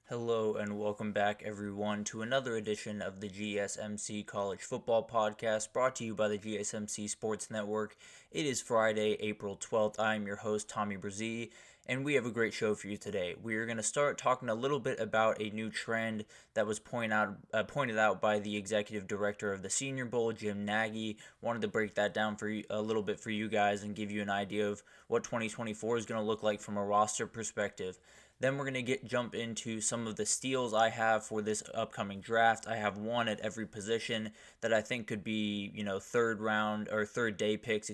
Hello and welcome back, everyone, to another edition of the GSMC College Football Podcast brought to you by the GSMC Sports Network. It is Friday, April 12th. I am your host, Tommy Brzee, and we have a great show for you today. We are going to start talking a little bit about a new trend that was pointed out by the executive director of the Senior Bowl, Jim Nagy. Wanted to break that down for you, a little bit for you guys and give you an idea of what 2024 is going to look like from a roster perspective. Then we're going to jump into some of the steals I have for this upcoming draft. I have one at every position that I think could be, third day picks,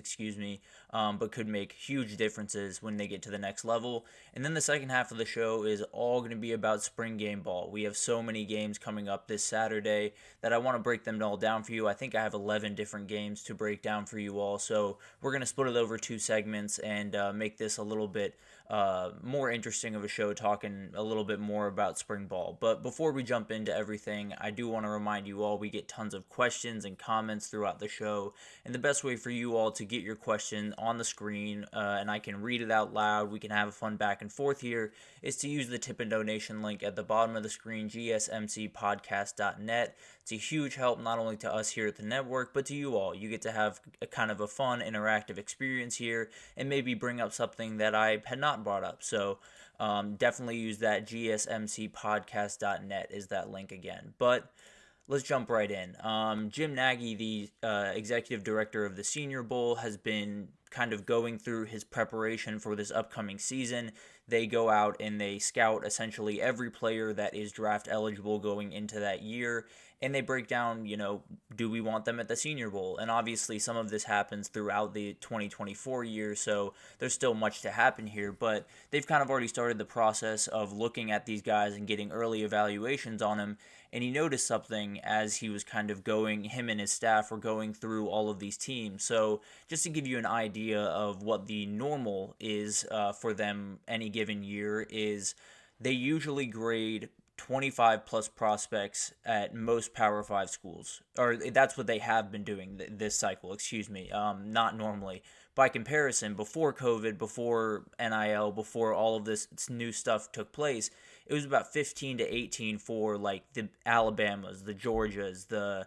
but could make huge differences when they get to the next level. And then the second half of the show is all going to be about spring game ball. We have so many games coming up this Saturday that I want to break them all down for you. I think I have 11 different games to break down for you all. So we're going to split it over two segments and make this a little bit more interesting of a show, talking a little bit more about spring ball. But before we jump into everything, I do want to remind you all we get tons of questions and comments throughout the show, and the best way for you all to get your question on the screen and I can read it out loud, we can have a fun back and forth here, is to use the tip and donation link at the bottom of the screen, gsmcpodcast.net. It's a huge help not only to us here at the network, but to you all. You get to have a kind of a fun, interactive experience here and maybe bring up something that I had not brought up. So definitely use that. gsmcpodcast.net is that link again. But let's jump right in. Jim Nagy, the executive director of the Senior Bowl, has been kind of going through his preparation for this upcoming season. They go out and they scout essentially every player that is draft eligible going into that year, and they break down, do we want them at the Senior Bowl? And obviously some of this happens throughout the 2024 year, so there's still much to happen here, but they've kind of already started the process of looking at these guys and getting early evaluations on them. And he noticed something as he was kind of him and his staff were going through all of these teams. So just to give you an idea of what the normal is for them any given year, is they usually grade 25 plus prospects at most Power 5 schools, or that's what they have been doing this cycle, not normally. By comparison, before COVID, before NIL, before all of this new stuff took place, it was about 15 to 18 for like the Alabamas, the Georgias, the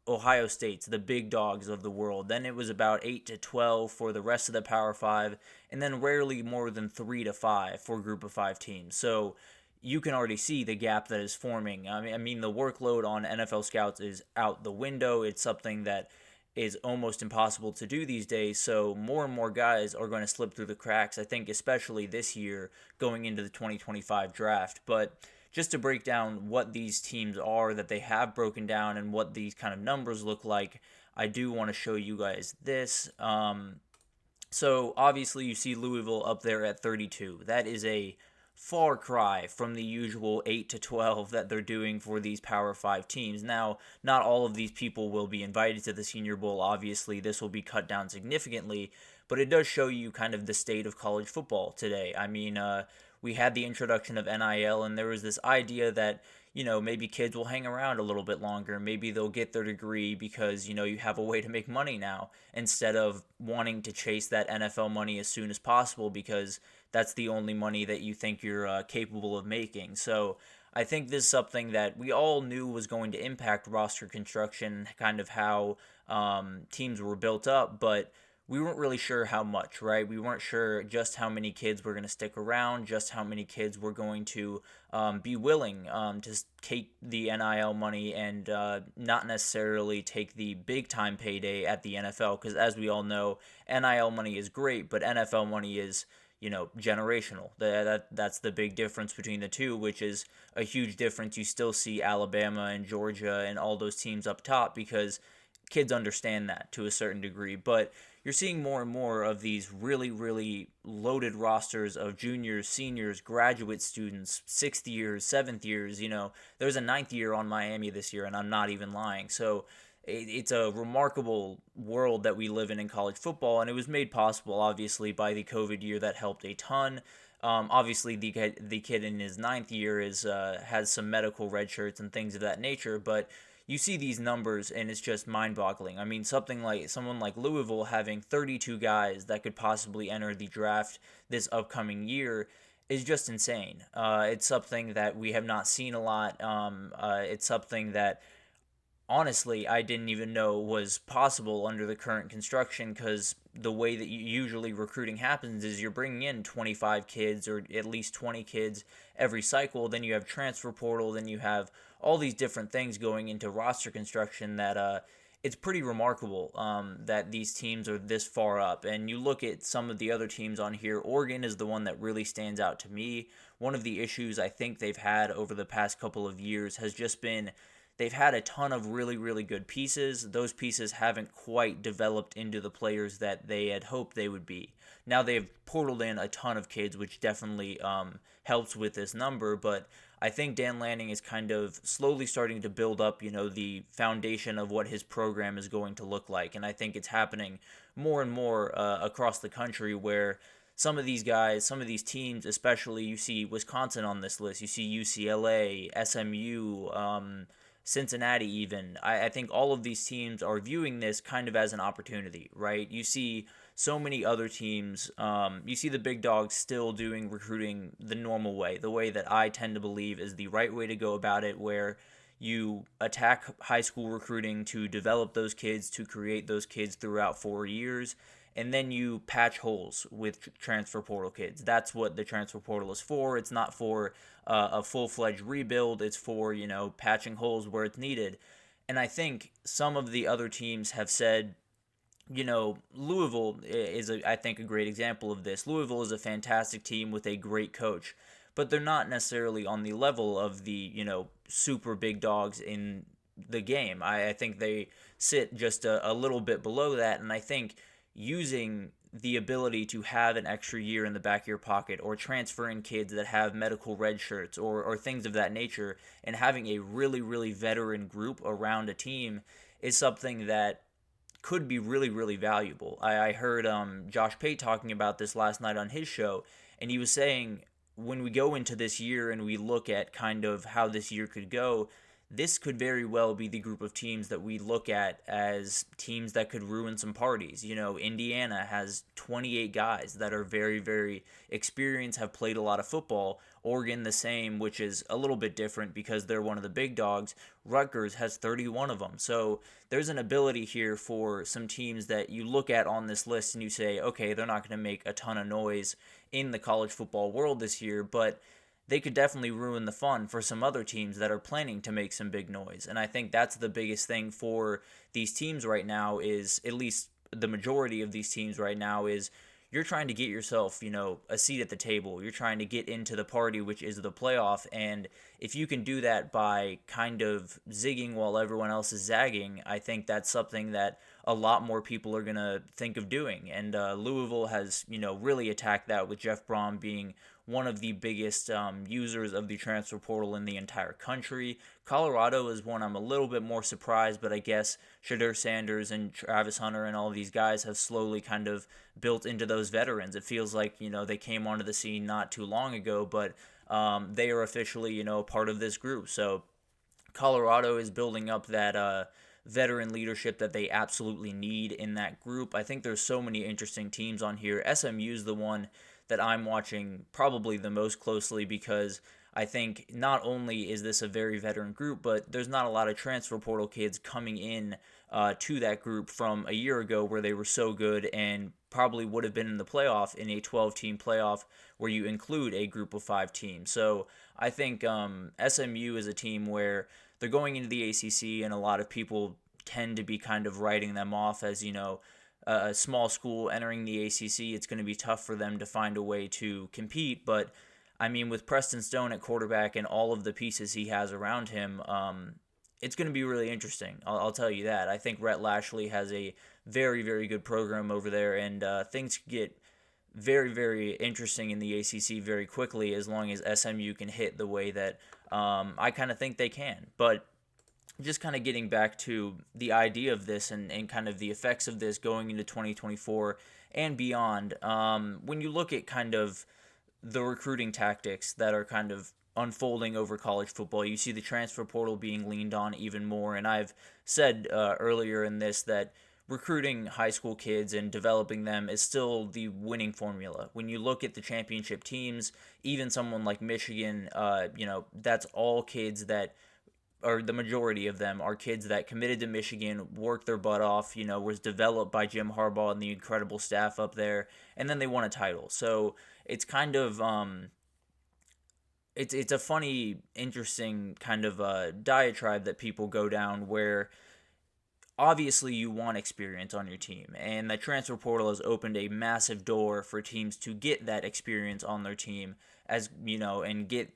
Ohio States, the big dogs of the world. Then it was about 8 to 12 for the rest of the Power 5, and then rarely more than 3 to 5 for Group of 5 teams. So you can already see the gap that is forming. I mean, the workload on NFL scouts is out the window. It's something that is almost impossible to do these days, so more and more guys are going to slip through the cracks, I think, especially this year going into the 2025 draft. But just to break down what these teams are that they have broken down and what these kind of numbers look like, I do want to show you guys this. So obviously you see Louisville up there at 32. That is a far cry from the usual 8 to 12 that they're doing for these Power 5 teams. Now, not all of these people will be invited to the Senior Bowl. Obviously, this will be cut down significantly, but it does show you kind of the state of college football today. I mean, we had the introduction of NIL, and there was this idea that, maybe kids will hang around a little bit longer. Maybe they'll get their degree because, you have a way to make money now instead of wanting to chase that NFL money as soon as possible because that's the only money that you think you're capable of making. So I think this is something that we all knew was going to impact roster construction, kind of how teams were built up, but we weren't really sure how much, right? We weren't sure just how many kids were going to stick around, just how many kids were going to be willing to take the NIL money and not necessarily take the big-time payday at the NFL, because as we all know, NIL money is great, but NFL money is generational. That's the big difference between the two, which is a huge difference. You still see Alabama and Georgia and all those teams up top because kids understand that to a certain degree, but you're seeing more and more of these really, really loaded rosters of juniors, seniors, graduate students, 6th years, 7th years. There's a 9th year on Miami this year, and I'm not even lying. So it's a remarkable world that we live in college football, and it was made possible, obviously, by the COVID year that helped a ton. Obviously, the kid in his 9th year has some medical red shirts and things of that nature, but you see these numbers and it's just mind-boggling. I mean, someone like Louisville having 32 guys that could possibly enter the draft this upcoming year is just insane. It's something that we have not seen a lot. It's something that honestly I didn't even know was possible under the current construction, because the way that usually recruiting happens is you're bringing in 25 kids or at least 20 kids every cycle. Then you have transfer portal, then you have all these different things going into roster construction that it's pretty remarkable that these teams are this far up. And you look at some of the other teams on here, Oregon is the one that really stands out to me. One of the issues I think they've had over the past couple of years has just been they've had a ton of really, really good pieces. Those pieces haven't quite developed into the players that they had hoped they would be. Now they've portaled in a ton of kids, which definitely helps with this number, but I think Dan Lanning is kind of slowly starting to build up, the foundation of what his program is going to look like. And I think it's happening more and more across the country, where some of these guys, some of these teams, especially you see Wisconsin on this list, you see UCLA, SMU, Cincinnati even. I think all of these teams are viewing this kind of as an opportunity, right? You see so many other teams, you see the big dogs still doing recruiting the normal way, the way that I tend to believe is the right way to go about it, where you attack high school recruiting to develop those kids, to create those kids throughout 4 years, and then you patch holes with transfer portal kids. That's what the transfer portal is for. It's not for a full-fledged rebuild. It's for, patching holes where it's needed. And I think some of the other teams have said, Louisville is, I think, a great example of this. Louisville is a fantastic team with a great coach, but they're not necessarily on the level of the, super big dogs in the game. I think they sit just a little bit below that, and I think using the ability to have an extra year in the back of your pocket, or transferring kids that have medical red shirts or things of that nature, and having a really, really veteran group around a team is something that could be really, really valuable. I heard Josh Pate talking about this last night on his show, and he was saying when we go into this year and we look at kind of how this year could go, this could very well be the group of teams that we look at as teams that could ruin some parties. Indiana has 28 guys that are very, very experienced, have played a lot of football. Oregon the same, which is a little bit different because they're one of the big dogs. Rutgers has 31 of them. So there's an ability here for some teams that you look at on this list and you say, okay, they're not going to make a ton of noise in the college football world this year, but they could definitely ruin the fun for some other teams that are planning to make some big noise. And I think that's the biggest thing for these teams right now, is at least the majority of these teams right now, is you're trying to get yourself, a seat at the table. You're trying to get into the party, which is the playoff. And if you can do that by kind of zigging while everyone else is zagging, I think that's something that a lot more people are going to think of doing. And Louisville has, really attacked that, with Jeff Brom being one of the biggest users of the transfer portal in the entire country. Colorado is one I'm a little bit more surprised, but I guess Shedeur Sanders and Travis Hunter and all of these guys have slowly kind of built into those veterans. It feels like, they came onto the scene not too long ago, but they are officially, part of this group. So Colorado is building up that veteran leadership that they absolutely need in that group. I think there's so many interesting teams on here. SMU is the one that I'm watching probably the most closely, because I think not only is this a very veteran group, but there's not a lot of transfer portal kids coming in to that group from a year ago, where they were so good and probably would have been in the playoff, in a 12-team playoff where you include a group of 5 teams. So I think SMU is a team where they're going into the ACC, and a lot of people tend to be kind of writing them off as, a small school entering the ACC. It's going to be tough for them to find a way to compete. But, with Preston Stone at quarterback and all of the pieces he has around him, it's going to be really interesting. I'll tell you that. I think Rhett Lashley has a very, very good program over there, and things get very, very interesting in the ACC very quickly, as long as SMU can hit the way that I kind of think they can. But just kind of getting back to the idea of this and kind of the effects of this going into 2024 and beyond, when you look at kind of the recruiting tactics that are kind of unfolding over college football. You see the transfer portal being leaned on even more, and I've said earlier in this that recruiting high school kids and developing them is still the winning formula. When you look at the championship teams, even someone like Michigan, that's all kids that, or the majority of them, are kids that committed to Michigan, worked their butt off, was developed by Jim Harbaugh and the incredible staff up there, and then they won a title. So it's kind of it's a funny, interesting kind of diatribe that people go down where obviously you want experience on your team, and the transfer portal has opened a massive door for teams to get that experience on their team, as and get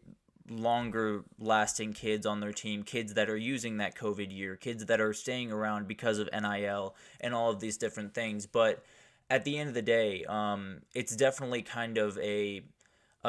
longer lasting kids on their team, kids that are using that COVID year, kids that are staying around because of NIL and all of these different things. But at the end of the day, it's definitely kind of a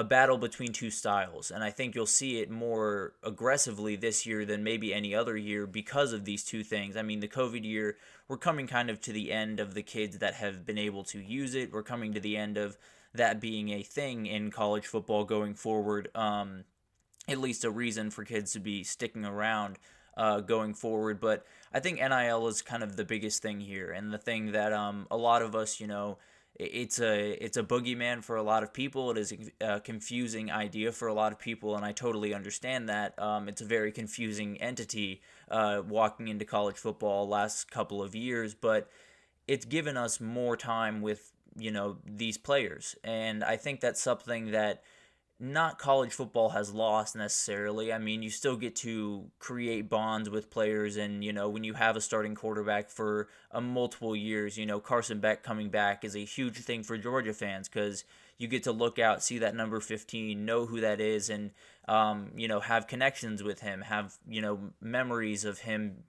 battle between two styles, and I think you'll see it more aggressively this year than maybe any other year because of these two things. I mean, the COVID year, we're coming kind of to the end of the kids that have been able to use it. We're coming to the end of that being a thing in college football going forward, at least a reason for kids to be sticking around going forward. But I think NIL is kind of the biggest thing here, and the thing that a lot of us, it's a boogeyman for a lot of people. It is a confusing idea for a lot of people, and I totally understand that. It's a very confusing entity walking into college football last couple of years, but it's given us more time with these players, and I think that's something that not college football has lost necessarily. I mean, you still get to create bonds with players, and when you have a starting quarterback for multiple years, Carson Beck coming back is a huge thing for Georgia fans because you get to look out, see that number 15, know who that is, and have connections with him, have memories of him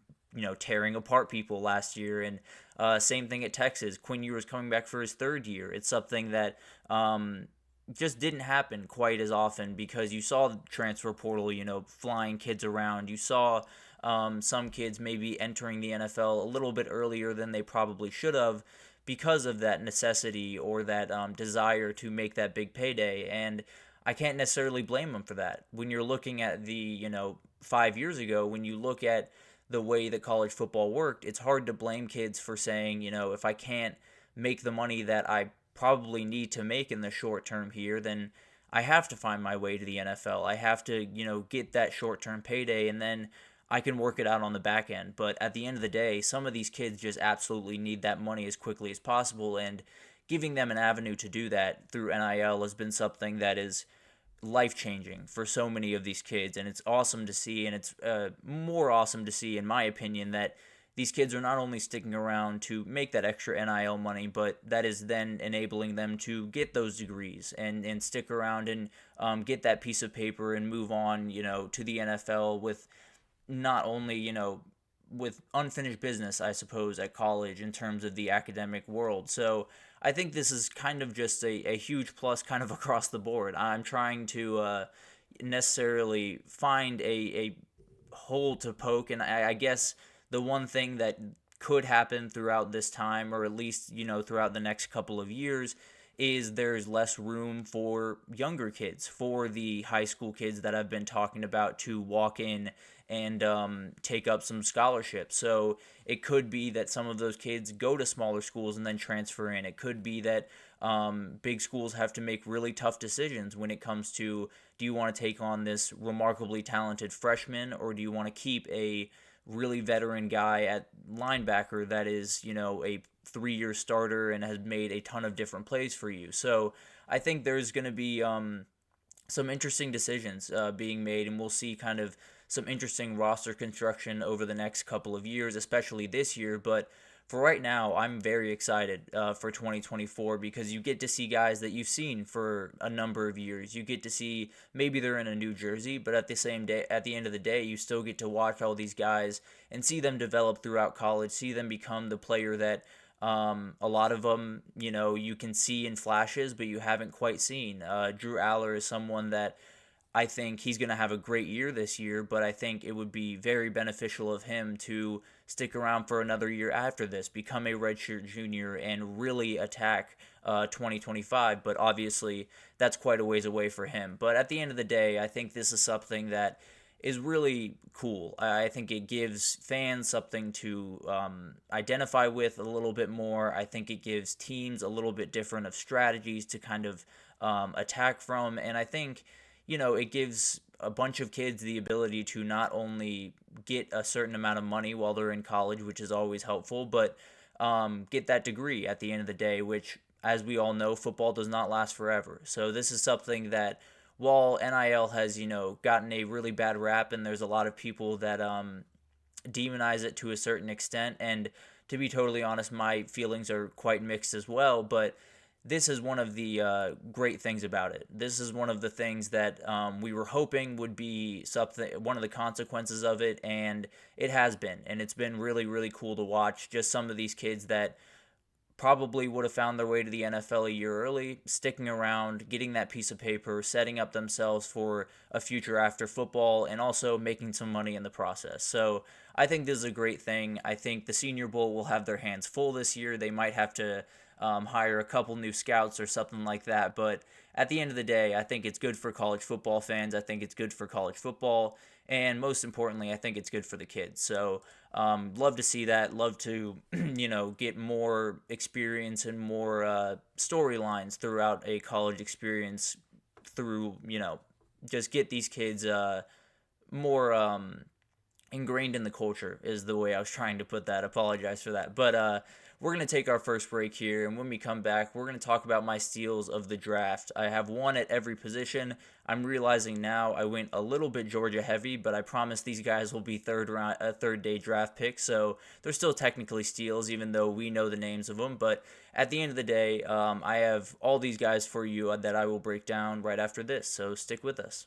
tearing apart people last year. And same thing at Texas. Quinn Ewers coming back for his third year. It's something that just didn't happen quite as often because you saw the transfer portal, flying kids around. You saw some kids maybe entering the NFL a little bit earlier than they probably should have because of that necessity or that desire to make that big payday. And I can't necessarily blame them for that. When you're looking at the, 5 years ago, when you look at the way that college football worked, it's hard to blame kids for saying, if I can't make the money that I probably need to make in the short term here, then I have to find my way to the NFL. I have to, get that short term payday, and then I can work it out on the back end. But at the end of the day, some of these kids just absolutely need that money as quickly as possible, and giving them an avenue to do that through NIL has been something that is life-changing for so many of these kids, and it's awesome to see, and it's more awesome to see, in my opinion, that these kids are not only sticking around to make that extra NIL money, but that is then enabling them to get those degrees and stick around and get that piece of paper and move on, to the NFL with not only, with unfinished business, I suppose, at college in terms of the academic world. So I think this is kind of just a huge plus kind of across the board. I'm trying to necessarily find a hole to poke, and I guess the one thing that could happen throughout this time, or at least, throughout the next couple of years, is there's less room for younger kids, for the high school kids that I've been talking about to walk in and take up some scholarships. So it could be that some of those kids go to smaller schools and then transfer in. It could be that big schools have to make really tough decisions when it comes to, do you want to take on this remarkably talented freshman, or do you want to keep a really veteran guy at linebacker that is, a 3-year starter and has made a ton of different plays for you. So I think there's going to be some interesting decisions being made, and we'll see kind of some interesting roster construction over the next couple of years, especially this year. But for right now, I'm very excited for 2024 because you get to see guys that you've seen for a number of years. You get to see, maybe they're in a new jersey, but at the end of the day, you still get to watch all these guys and see them develop throughout college, see them become the player that a lot of them, you can see in flashes, but you haven't quite seen. Drew Aller is someone that I think he's going to have a great year this year, but I think it would be very beneficial of him to stick around for another year after this, become a redshirt junior, and really attack 2025. But obviously, that's quite a ways away for him. But at the end of the day, I think this is something that is really cool. I think it gives fans something to identify with a little bit more. I think it gives teams a little bit different of strategies to kind of attack from. And I think, it gives a bunch of kids the ability to not only get a certain amount of money while they're in college, which is always helpful, but get that degree at the end of the day, which, as we all know, football does not last forever. So this is something that, while NIL has, gotten a really bad rap, and there's a lot of people that demonize it to a certain extent, and to be totally honest, my feelings are quite mixed as well, but this is one of the great things about it. This is one of the things that we were hoping would be one of the consequences of it, and it has been, and it's been really, really cool to watch just some of these kids that probably would have found their way to the NFL a year early, sticking around, getting that piece of paper, setting up themselves for a future after football, and also making some money in the process. So I think this is a great thing. I think the Senior Bowl will have their hands full this year. They might have to hire a couple new scouts or something like that. But at the end of the day, I think it's good for college football fans. I think it's good for college football. And most importantly, I think it's good for the kids. So love to see that. Love to, get more experience and more storylines throughout a college experience through, just get these kids more ingrained in the culture is the way I was trying to put that. Apologize for that. But we're going to take our first break here, and when we come back, we're going to talk about my steals of the draft. I have one at every position. I'm realizing now I went a little bit Georgia heavy, but I promise these guys will be third day draft picks, so they're still technically steals, even though we know the names of them. But at the end of the day, I have all these guys for you that I will break down right after this, so stick with us.